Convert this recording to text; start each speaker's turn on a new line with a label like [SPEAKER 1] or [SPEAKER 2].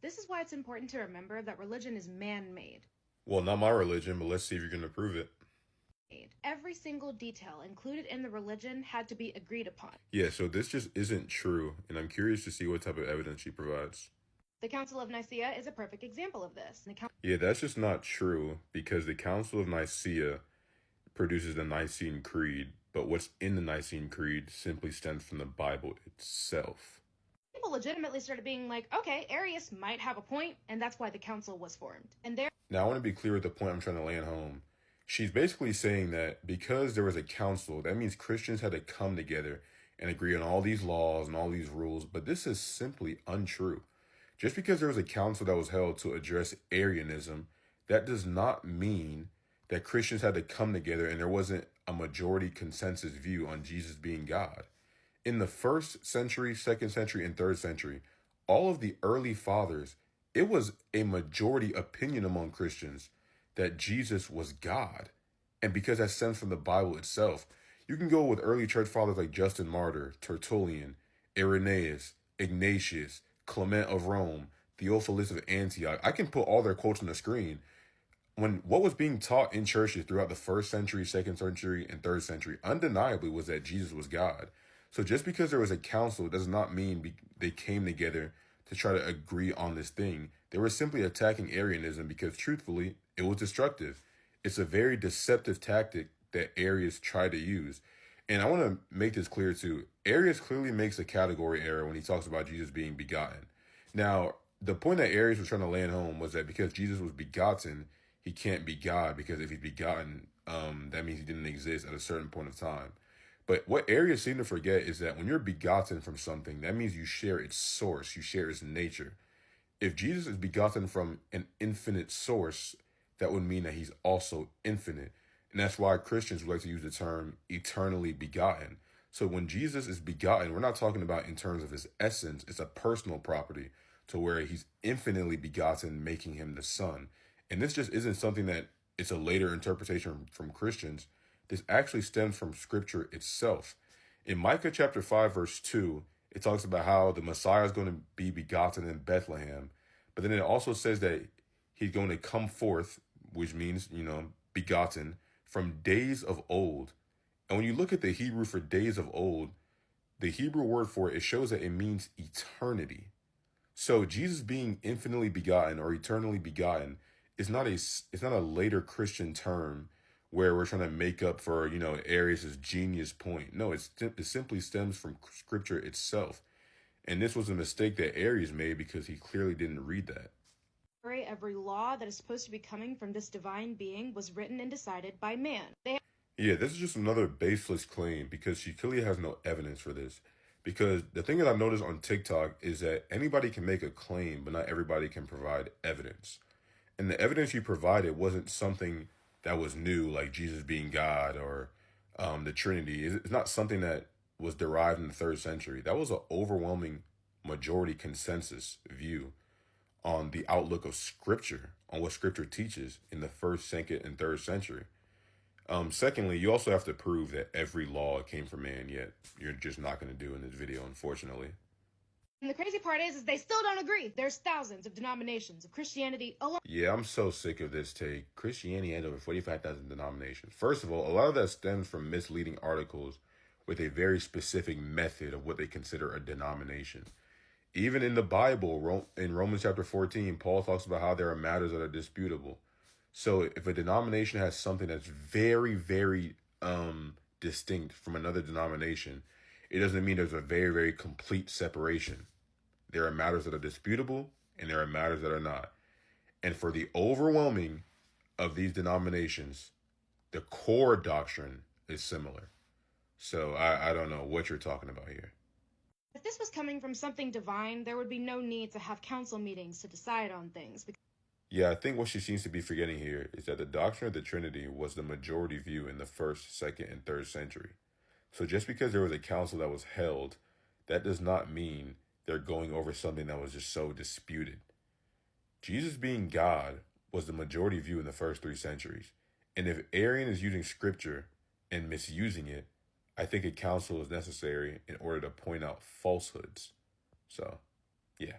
[SPEAKER 1] This is why it's important to remember that religion is man-made.
[SPEAKER 2] Well, not my religion, but let's see if you can prove it.
[SPEAKER 1] Every single detail included in the religion had to be agreed upon.
[SPEAKER 2] Yeah, so this just isn't true, and I'm curious to see what type of evidence she provides.
[SPEAKER 1] The Council of Nicaea is a perfect example of this.
[SPEAKER 2] Yeah, that's just not true, because the Council of Nicaea produces the Nicene Creed, but what's in the Nicene Creed simply stems from the Bible itself.
[SPEAKER 1] People legitimately started being like, okay, Arius might have a point, and that's why the council was formed.
[SPEAKER 2] Now, I want to be clear with the point I'm trying to land home. She's basically saying that because there was a council, that means Christians had to come together and agree on all these laws and all these rules, but this is simply untrue. Just because there was a council that was held to address Arianism, that does not mean that Christians had to come together and there wasn't a majority consensus view on Jesus being God. In the first century, second century, and third century, all of the early fathers, it was a majority opinion among Christians that Jesus was God. And because that stems from the Bible itself, you can go with early church fathers like Justin Martyr, Tertullian, Irenaeus, Ignatius, Clement of Rome, Theophilus of Antioch. I can put all their quotes on the screen. When what was being taught in churches throughout the first century, second century, and third century undeniably was that Jesus was God. So just because there was a council does not mean they came together to try to agree on this thing. They were simply attacking Arianism because truthfully, it was destructive. It's a very deceptive tactic that Arius tried to use. And I want to make this clear too. Arius clearly makes a category error when he talks about Jesus being begotten. Now, the point that Arius was trying to land home was that because Jesus was begotten, he can't be God, because if he's begotten, that means he didn't exist at a certain point of time. But what Arius seem to forget is that when you're begotten from something, that means you share its source, you share its nature. If Jesus is begotten from an infinite source, that would mean that he's also infinite. And that's why Christians would like to use the term eternally begotten. So when Jesus is begotten, we're not talking about in terms of his essence. It's a personal property to where he's infinitely begotten, making him the Son. And this just isn't something that it's a later interpretation from Christians. This actually stems from Scripture itself. In Micah chapter 5, verse 2, it talks about how the Messiah is going to be begotten in Bethlehem. But then it also says that he's going to come forth, which means, begotten, from days of old. And when you look at the Hebrew for days of old, the Hebrew word for it shows that it means eternity. So Jesus being infinitely begotten or eternally begotten is not a later Christian term where we're trying to make up for, Arius' genius point. No, it simply stems from Scripture itself. And this was a mistake that Arius made because he clearly didn't read that.
[SPEAKER 1] Every law that is supposed to be coming from this divine being was written and decided by man.
[SPEAKER 2] Yeah, this is just another baseless claim because she clearly has no evidence for this. Because the thing that I've noticed on TikTok is that anybody can make a claim, but not everybody can provide evidence. And the evidence you provided wasn't something that was new, like Jesus being God or the Trinity. It's not something that was derived in the third century. That was an overwhelming majority consensus view on the outlook of Scripture, on what Scripture teaches in the first, second, and third century. Secondly, you also have to prove that every law came from man, yet you're just not going to do in this video, unfortunately.
[SPEAKER 1] And the crazy part is they still don't agree. There's thousands of denominations of Christianity alone.
[SPEAKER 2] Yeah, I'm so sick of this take. Christianity has over 45,000 denominations. First of all, a lot of that stems from misleading articles with a very specific method of what they consider a denomination. Even in the Bible, in Romans chapter 14, Paul talks about how there are matters that are disputable. So if a denomination has something that's very, very distinct from another denomination, it doesn't mean there's a very, very complete separation. There are matters that are disputable and there are matters that are not. And for the overwhelming of these denominations, the core doctrine is similar. So I don't know what you're talking about here.
[SPEAKER 1] If this was coming from something divine, there would be no need to have council meetings to decide on things.
[SPEAKER 2] Yeah, I think what she seems to be forgetting here is that the doctrine of the Trinity was the majority view in the first, second, and third century. So just because there was a council that was held, that does not mean they're going over something that was just so disputed. Jesus being God was the majority view in the first 3 centuries. And if Arian is using Scripture and misusing it, I think a council is necessary in order to point out falsehoods. So, yeah.